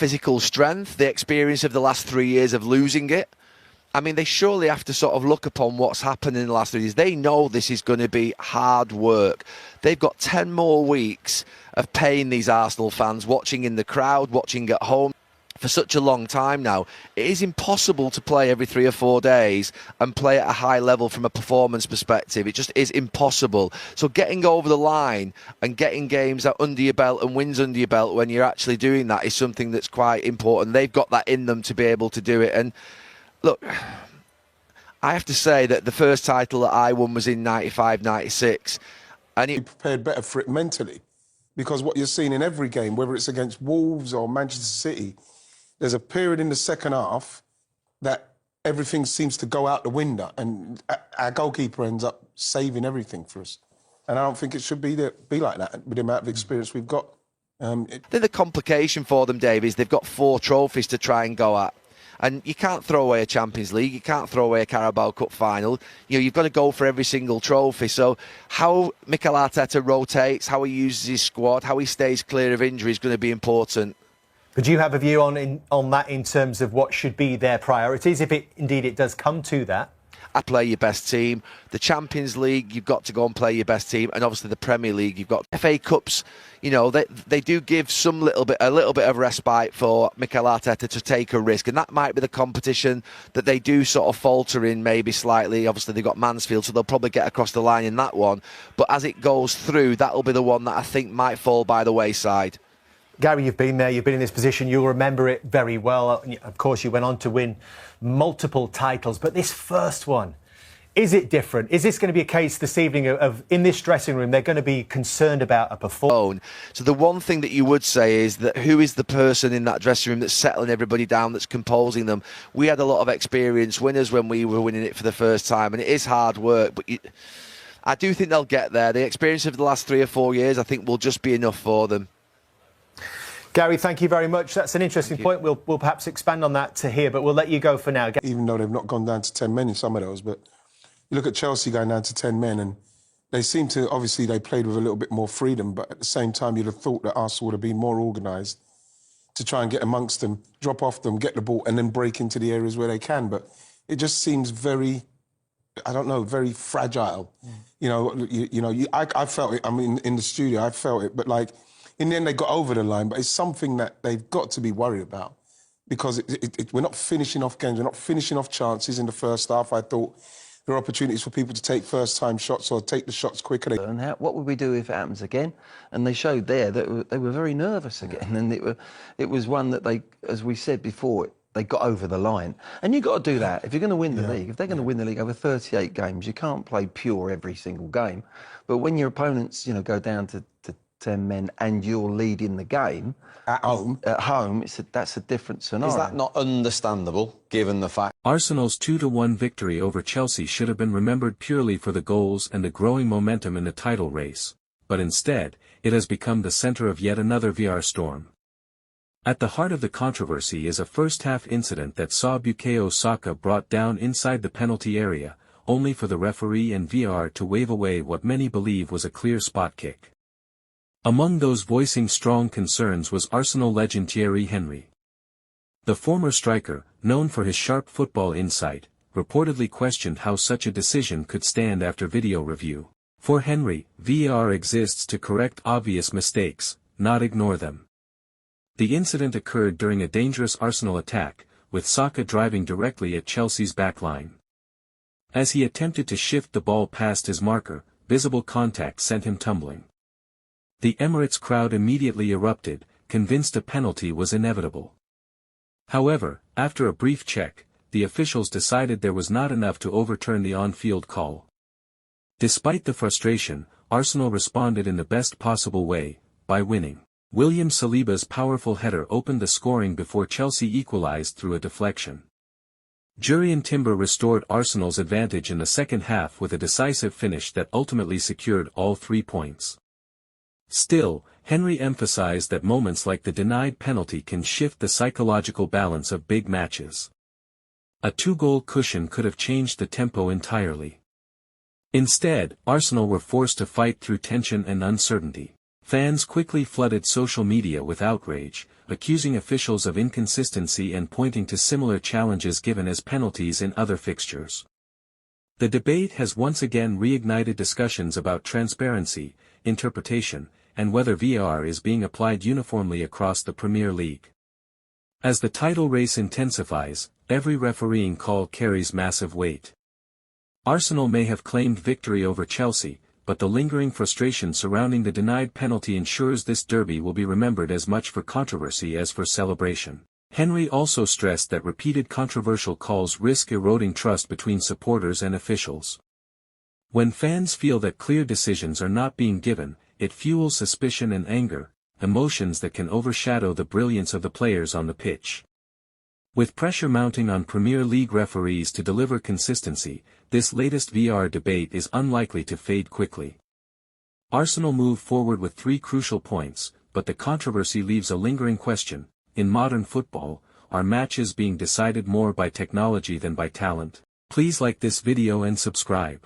physical strength, the experience of the last 3 years of losing it. I mean, they surely have to sort of look upon what's happened in the last 3 years. They know this is going to be hard work. They've got 10 more weeks of paying these Arsenal fans, watching in the crowd, watching at home for such a long time now. It is impossible to play every 3 or 4 days and play at a high level from a performance perspective. It just is impossible. So getting over the line and getting games out under your belt and wins under your belt when you're actually doing that is something that's quite important. They've got that in them to be able to do it. And look, I have to say that the first title that I won was in 95, 96. And you prepared better for it mentally, because what you're seeing in every game, whether it's against Wolves or Manchester City, there's a period in the second half that everything seems to go out the window, and our goalkeeper ends up saving everything for us. And I don't think it should be like that with the amount of experience we've got. Then the complication for them, Dave, is they've got 4 trophies to try and go at. And you can't throw away a Champions League, you can't throw away a Carabao Cup final. You know, you've got to go for every single trophy. So how Mikel Arteta rotates, how he uses his squad, how he stays clear of injury is going to be important. But do you have a view on that in terms of what should be their priorities, if indeed it does come to that? I play your best team. The Champions League, you've got to go and play your best team, and obviously the Premier League, you've got FA Cups. You know, they do give a little bit of respite for Mikel Arteta to take a risk, and that might be the competition that they do sort of falter in, maybe slightly. Obviously they've got Mansfield, so they'll probably get across the line in that one. But as it goes through, that'll be the one that I think might fall by the wayside. Gary, you've been there, you've been in this position, you'll remember it very well. Of course, you went on to win multiple titles, but this first one, is it different? Is this going to be a case this evening of in this dressing room, they're going to be concerned about a performance? So the one thing that you would say is that who is the person in that dressing room that's settling everybody down, that's composing them? We had a lot of experienced winners when we were winning it for the first time, and it is hard work, but I do think they'll get there. The experience of the last 3 or 4 years, I think, will just be enough for them. Gary, thank you very much. That's an interesting point. We'll perhaps expand on that to here, but we'll let you go for now. Even though they've not gone down to 10 men in some of those, but you look at Chelsea going down to 10 men, and they seem to, obviously they played with a little bit more freedom, but at the same time you'd have thought that Arsenal would have been more organised to try and get amongst them, drop off them, get the ball, and then break into the areas where they can. But it just seems very, I don't know, very fragile. You know, I felt it. I mean, in the studio, I felt it, but like, in the end, they got over the line, but it's something that they've got to be worried about, because we're not finishing off games, we're not finishing off chances in the first half. I thought there are opportunities for people to take first-time shots or take the shots quickly. And what would we do if it happens again? And they showed there that they were very nervous again, and it was one that they, as we said before, they got over the line. And you've got to do that. If you're going to win the league, if they're going to win the league over 38 games, you can't play pure every single game. But when your opponents, you know, go down to 10 men and you're leading the game at home, that's a different scenario. Is that not understandable, given the fact Arsenal's 2-1 victory over Chelsea should have been remembered purely for the goals and the growing momentum in the title race, but instead, it has become the center of yet another VR storm. At the heart of the controversy is a first-half incident that saw Bukayo Saka brought down inside the penalty area, only for the referee and VR to wave away what many believe was a clear spot kick. Among those voicing strong concerns was Arsenal legend Thierry Henry. The former striker, known for his sharp football insight, reportedly questioned how such a decision could stand after video review. For Henry, VAR exists to correct obvious mistakes, not ignore them. The incident occurred during a dangerous Arsenal attack, with Saka driving directly at Chelsea's backline. As he attempted to shift the ball past his marker, visible contact sent him tumbling. The Emirates crowd immediately erupted, convinced a penalty was inevitable. However, after a brief check, the officials decided there was not enough to overturn the on-field call. Despite the frustration, Arsenal responded in the best possible way, by winning. William Saliba's powerful header opened the scoring before Chelsea equalized through a deflection. Jurrien Timber restored Arsenal's advantage in the second half with a decisive finish that ultimately secured all 3 points. Still, Henry emphasized that moments like the denied penalty can shift the psychological balance of big matches. A 2-goal cushion could have changed the tempo entirely. Instead, Arsenal were forced to fight through tension and uncertainty. Fans quickly flooded social media with outrage, accusing officials of inconsistency and pointing to similar challenges given as penalties in other fixtures. The debate has once again reignited discussions about transparency, interpretation, and whether VAR is being applied uniformly across the Premier League. As the title race intensifies, every refereeing call carries massive weight. Arsenal may have claimed victory over Chelsea, but the lingering frustration surrounding the denied penalty ensures this derby will be remembered as much for controversy as for celebration. Henry also stressed that repeated controversial calls risk eroding trust between supporters and officials. When fans feel that clear decisions are not being given, it fuels suspicion and anger, emotions that can overshadow the brilliance of the players on the pitch. With pressure mounting on Premier League referees to deliver consistency, this latest VAR debate is unlikely to fade quickly. Arsenal move forward with 3 crucial points, but the controversy leaves a lingering question. In modern football, are matches being decided more by technology than by talent? Please like this video and subscribe.